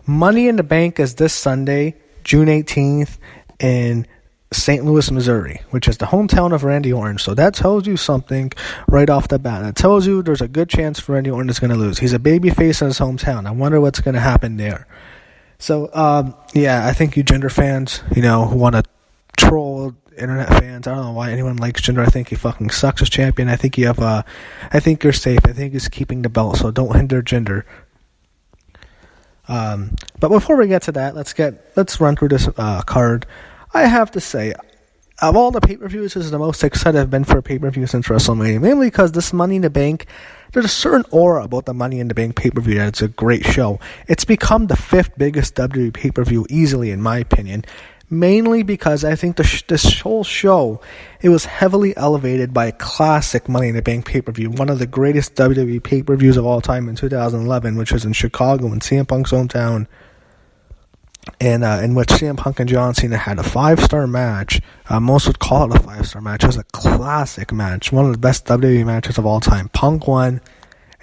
Money in the Bank is this Sunday, June 18th, in St. Louis, Missouri, which is the hometown of Randy Orton. So that tells you something right off the bat. That tells you there's a good chance for Randy Orton is going to lose. He's a babyface in his hometown. I wonder what's going to happen there. So, I think you Jinder fans, who want to troll internet fans, I don't know why anyone likes Jinder. I think he fucking sucks as champion. I think you're safe. I think he's keeping the belt, so don't hinder Jinder. But before we get to that, let's run through this card. I have to say, of all the pay-per-views, this is the most excited I've been for a pay-per-view since WrestleMania. Mainly because this Money in the Bank, there's a certain aura about the Money in the Bank pay-per-view that it's a great show. It's become the 5th biggest WWE pay-per-view easily, in my opinion. Mainly because I think this whole show, it was heavily elevated by a classic Money in the Bank pay-per-view, one of the greatest WWE pay-per-views of all time in 2011, which was in Chicago in CM Punk's hometown, and in which CM Punk and John Cena had a 5-star match. Most would call it a 5-star match. It was a classic match, one of the best WWE matches of all time. Punk won.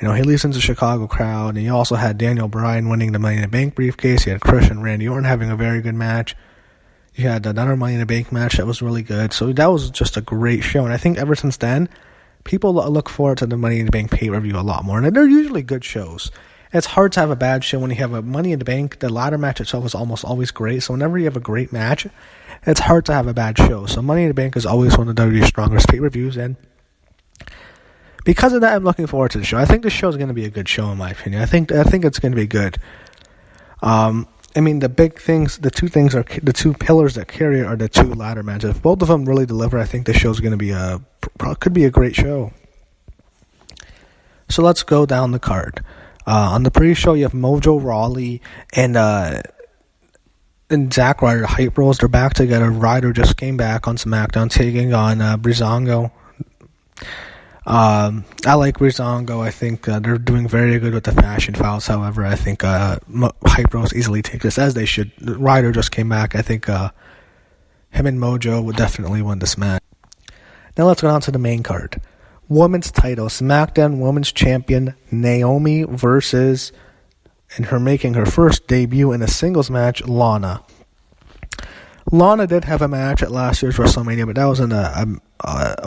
He leads into the Chicago crowd, and you also had Daniel Bryan winning the Money in the Bank briefcase. You had Chris and Randy Orton having a very good match. You had another Money in the Bank match that was really good. So that was just a great show. And I think ever since then, people look forward to the Money in the Bank pay-per-view a lot more. And they're usually good shows. It's hard to have a bad show when you have a Money in the Bank. The ladder match itself is almost always great. So whenever you have a great match, it's hard to have a bad show. So Money in the Bank is always one of WWE's strongest pay-per-views. And because of that, I'm looking forward to the show. I think the show is going to be a good show, in my opinion. I think it's going to be good. The big things, the two pillars that carry it are the 2 ladder matches. If both of them really deliver, I think the show is going to be could be a great show. So let's go down the card. On the pre-show, you have Mojo Rawley and Zack Ryder, the Hype Bros. They're back together. Ryder just came back on SmackDown, taking on Breezango. I like Breezango. I think they're doing very good with the fashion fouls. However, I think Hype Bros easily take this, as they should. Ryder just came back. I think him and Mojo would definitely win this match. Now let's go on to the main card. Women's title, SmackDown Women's Champion Naomi versus, and her making her first debut in a singles match, Lana. Lana did have a match at last year's WrestleMania, but that was in a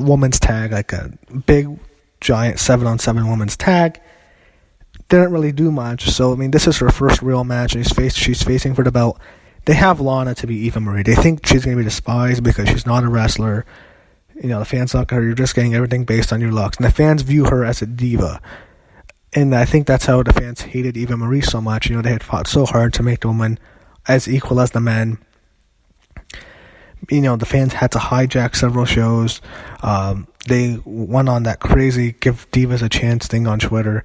women's tag, like a big, giant 7-on-7 women's tag. Didn't really do much, so this is her first real match, and she's facing for the belt. They have Lana to be Eva Marie. They think she's going to be despised because she's not a wrestler. The fans look at her, you're just getting everything based on your looks. And the fans view her as a diva. And I think that's how the fans hated Eva Marie so much. They had fought so hard to make the woman as equal as the men. The fans had to hijack several shows. They went on that crazy give divas a chance thing on Twitter.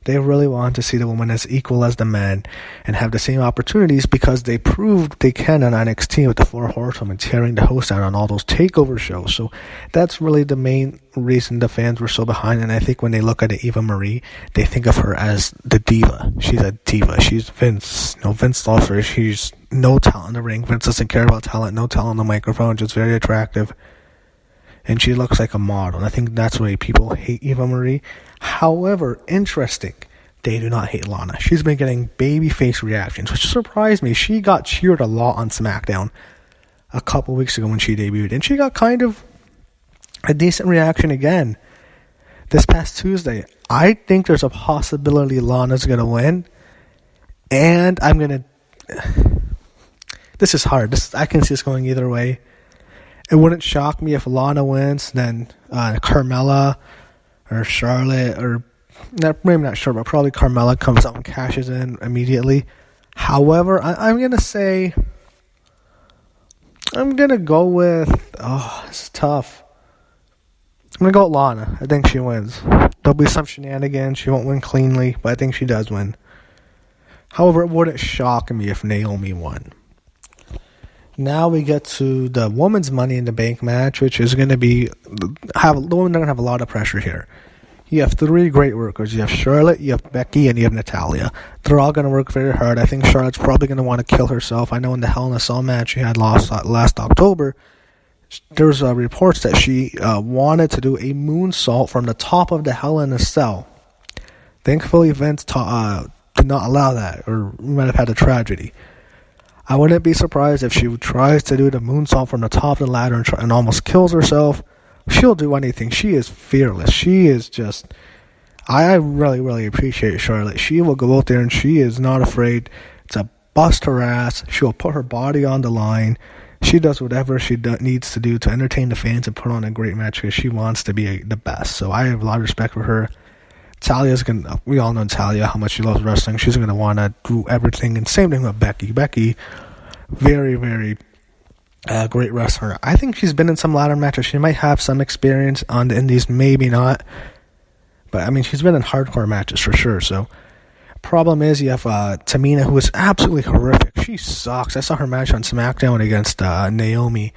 They really wanted to see the woman as equal as the men and have the same opportunities because they proved they can on NXT with the 4 Horsewomen tearing the host out on all those takeover shows. So that's really the main reason the fans were so behind. And I think when they look at Eva Marie, they think of her as the diva. She's a diva. She's Vince. Vince loves her. She's no talent in the ring. Vince doesn't care about talent. No talent on the microphone. Just very attractive. And she looks like a model. And I think that's why people hate Eva Marie. However, interesting, they do not hate Lana. She's been getting babyface reactions, which surprised me. She got cheered a lot on SmackDown a couple weeks ago when she debuted. And she got kind of a decent reaction again this past Tuesday. I think there's a possibility Lana's going to win. And I'm going to... This is hard. I can see this going either way. It wouldn't shock me if Lana wins, then Carmella or Charlotte, or maybe not sure, but probably Carmella comes out and cashes in immediately. However, I'm going to say, I'm going to go with, this is tough. I'm going to go with Lana. I think she wins. There'll be some shenanigans. She won't win cleanly, but I think she does win. However, it wouldn't shock me if Naomi won. Now we get to the women's Money in the Bank match, which is going to be the women are going to have a lot of pressure here. You have 3 great workers. You have Charlotte, you have Becky, and you have Natalya. They're all going to work very hard. I think Charlotte's probably going to want to kill herself. I know in the Hell in a Cell match she had lost last October, there was reports that she wanted to do a moonsault from the top of the Hell in a Cell. Thankfully, Vince to not allow that, or we might have had a tragedy. I wouldn't be surprised if she tries to do the moonsault from the top of the ladder and almost kills herself. She'll do anything. She is fearless. She is just... I really, really appreciate Charlotte. She will go out there and she is not afraid to bust her ass. She will put her body on the line. She does whatever she needs to do to entertain the fans and put on a great match because she wants to be the best. So I have a lot of respect for her. We all know Talia, how much she loves wrestling. She's going to want to do everything. And same thing with Becky. Becky, very, very great wrestler. I think she's been in some ladder matches. She might have some experience on the indies, maybe not. But, I mean, she's been in hardcore matches for sure. So, problem is you have Tamina, who is absolutely horrific. She sucks. I saw her match on SmackDown against Naomi.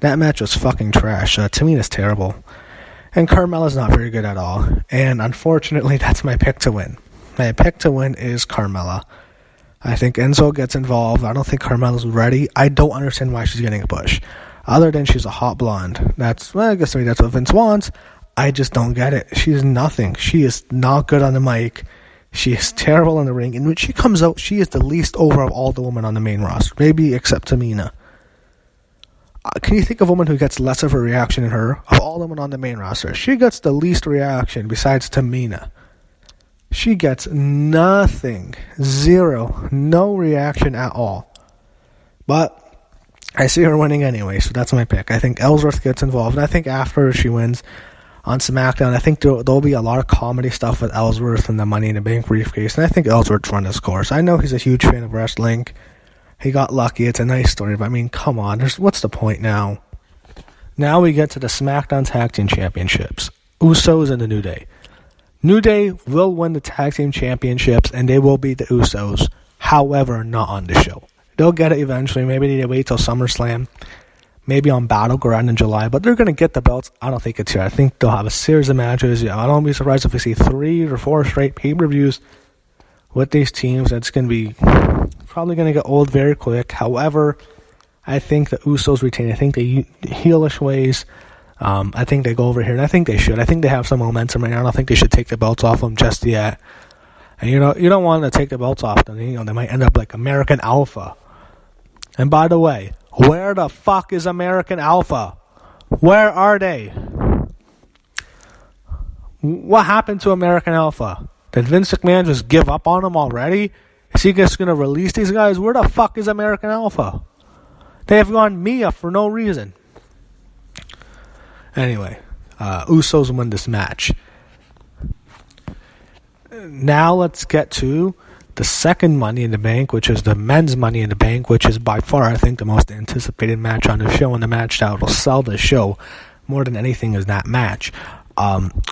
That match was fucking trash. Tamina's terrible. And Carmella's not very good at all. And, unfortunately, that's my pick to win. My pick to win is Carmella. I think Enzo gets involved. I don't think Carmella's ready. I don't understand why she's getting a push. Other than she's a hot blonde. I guess maybe that's what Vince wants. I just don't get it. She's nothing. She is not good on the mic. She is terrible in the ring. And when she comes out, she is the least over of all the women on the main roster. Maybe except Tamina. Can you think of a woman who gets less of a reaction than her? Of all the women on the main roster, she gets the least reaction besides Tamina. She gets nothing. Zero. No reaction at all. But I see her winning anyway, so that's my pick. I think Ellsworth gets involved. And I think after she wins on SmackDown, I think there'll be a lot of comedy stuff with Ellsworth and the Money in the Bank briefcase. And I think Ellsworth's run his course. I know he's a huge fan of wrestling. He got lucky. It's a nice story. But, I mean, come on. What's the point now? Now we get to the SmackDown Tag Team Championships. Usos and the New Day. New Day will win the Tag Team Championships, and they will beat the Usos. However, not on the show. They'll get it eventually. Maybe they need to wait till SummerSlam. Maybe on Battleground in July. But they're going to get the belts. I don't think it's here. I think they'll have a series of matches. I don't be surprised if we see 3 or 4 straight pay-per-views with these teams. It's going to be probably going to get old very quick. However, I think the Usos retain. I think they heelish ways. I think they go over here, and I think they should. I think they have some momentum right now. I don't think they should take the belts off them just yet. And you don't want to take the belts off them. They might end up like American Alpha. And by the way, where the fuck is American Alpha? Where are they? What happened to American Alpha? Did Vince McMahon just give up on them already? Is he just going to release these guys? Where the fuck is American Alpha? They have gone Mia for no reason. Anyway, Usos win this match. Now let's get to the second Money in the Bank, which is the men's Money in the Bank, which is by far, I think, the most anticipated match on the show, and the match that will sell the show more than anything is that match.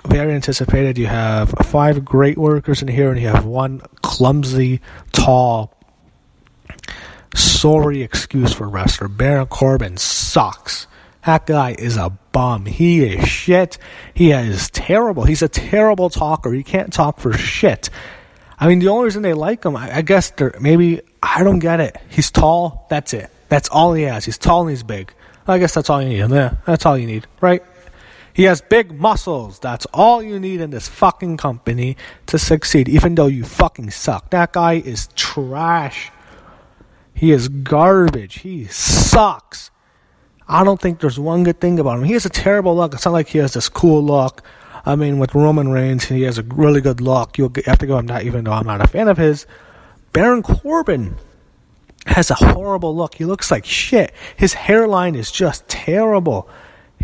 Very anticipated. You have 5 great workers in here, and you have 1 clumsy, tall, sorry excuse for wrestler. Baron Corbin sucks. That guy is a bum. He is shit. He is terrible. He's a terrible talker. He can't talk for shit. I mean, the only reason they like him, I guess, I don't get it. He's tall. That's it. That's all he has. He's tall and he's big. I guess that's all you need. Yeah, that's all you need, right? He has big muscles. That's all you need in this fucking company to succeed, even though you fucking suck. That guy is trash. He is garbage. He sucks. I don't think there's one good thing about him. He has a terrible look. It's not like he has this cool look. I mean, with Roman Reigns, he has a really good look. You have to go on that, even though I'm not a fan of his. Baron Corbin has a horrible look. He looks like shit. His hairline is just terrible.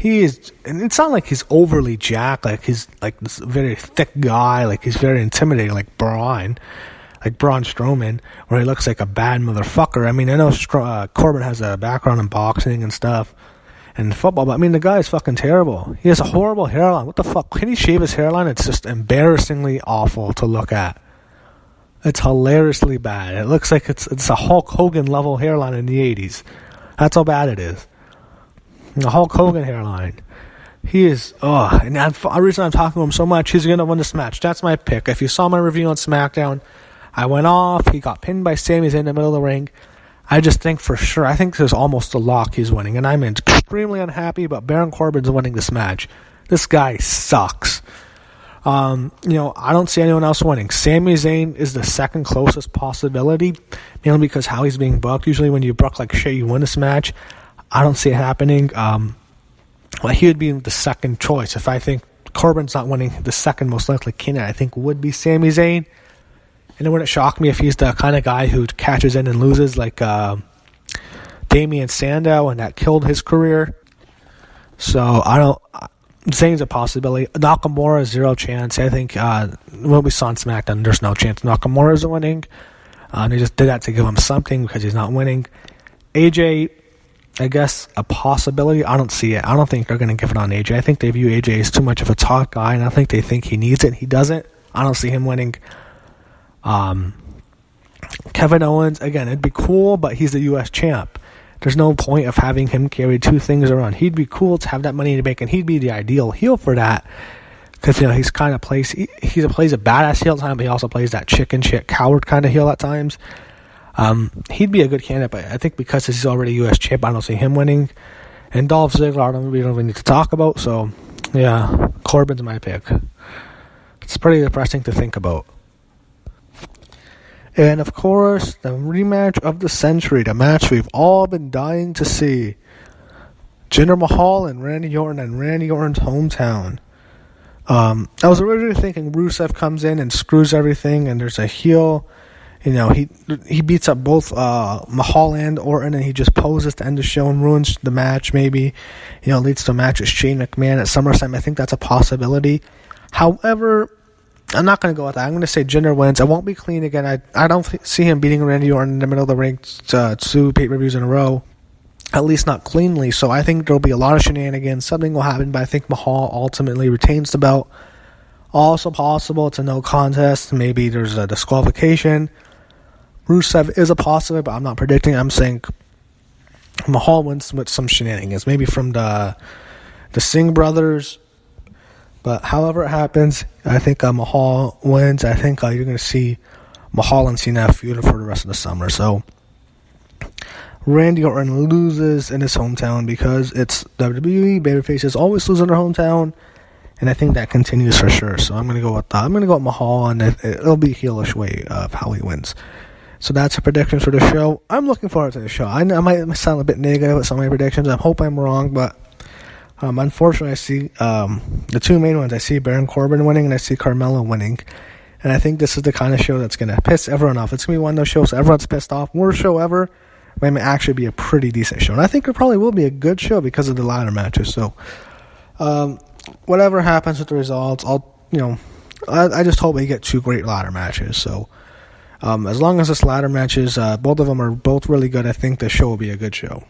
And it's not like he's overly jacked, like he's like this very thick guy, like he's very intimidating, like Braun Strowman, where he looks like a bad motherfucker. I mean, I know Corbin has a background in boxing and stuff, and football, but I mean, the guy is fucking terrible. He has a horrible hairline. What the fuck? Can he shave his hairline? It's just embarrassingly awful to look at. It's hilariously bad. It looks like it's a Hulk Hogan level hairline in the 80s. That's how bad it is. The Hulk Hogan hairline. He is, and the reason I'm talking to him so much, he's going to win this match. That's my pick. If you saw my review on SmackDown, I went off. He got pinned by Sami Zayn in the middle of the ring. I just think for sure, I think there's almost a lock he's winning, and I'm extremely unhappy, but Baron Corbin's winning this match. This guy sucks. I don't see anyone else winning. Sami Zayn is the second closest possibility, mainly because how he's being booked. Usually when you book like shit, you win this match. I don't see it happening. He would be the second choice. If I think Corbin's not winning, the second most likely candidate I think would be Sami Zayn. And it wouldn't shock me if he's the kind of guy who catches in and loses like Damian Sandow, and that killed his career. So Zayn's a possibility. Nakamura, zero chance. I think when we saw on SmackDown, there's no chance Nakamura's winning. They just did that to give him something because he's not winning. AJ, I guess, a possibility. I don't see it. I don't think they're going to give it on AJ. I think they view AJ as too much of a top guy, and I think they think he needs it. He doesn't. I don't see him winning. Kevin Owens, again, it'd be cool, but he's the U.S. champ. There's no point of having him carry two things around. He'd be cool to have that Money in the Bank, and he'd be the ideal heel for that. Because, he's kind of plays a badass heel at times, but he also plays that chicken shit coward kind of heel at times. He'd be a good candidate, but I think because he's already U.S. champ, I don't see him winning. And Dolph Ziggler, we don't even need to talk about. So, yeah, Corbin's my pick. It's pretty depressing to think about. And, of course, the rematch of the century, the match we've all been dying to see. Jinder Mahal and Randy Orton in Randy Orton's hometown. I was originally thinking Rusev comes in and screws everything, and there's a heel. He beats up both Mahal and Orton, and he just poses to end the show and ruins the match, maybe. Leads to a match with Shane McMahon at SummerSlam. I think that's a possibility. However, I'm not going to go with that. I'm going to say Jinder wins. I won't be clean again. I don't see him beating Randy Orton in the middle of the ring 2 pay-per-views in a row. At least not cleanly. So I think there'll be a lot of shenanigans. Something will happen, but I think Mahal ultimately retains the belt. Also possible, it's a no contest. Maybe there's a disqualification. Rusev is a possibility, but I'm not predicting. I'm saying Mahal wins with some shenanigans. Maybe from the Singh brothers. But however it happens, I think Mahal wins. I think you're going to see Mahal and Cena feud for the rest of the summer. So Randy Orton loses in his hometown because it's WWE. Babyfaces always lose in their hometown, and I think that continues for sure. So I'm going to go with that. I'm going to go with Mahal, and it'll be heelish way of how he wins. So that's a prediction for the show. I'm looking forward to the show. I might sound a bit negative with some of my predictions. I hope I'm wrong, but unfortunately, I see the two main ones. I see Baron Corbin winning, and I see Carmelo winning. And I think this is the kind of show that's going to piss everyone off. It's going to be one of those shows everyone's pissed off. Worst show ever. But it may actually be a pretty decent show. And I think it probably will be a good show because of the ladder matches. So, whatever happens with the results, I just hope we get 2 great ladder matches. So, as long as this ladder matches, both of them are both really good, I think the show will be a good show.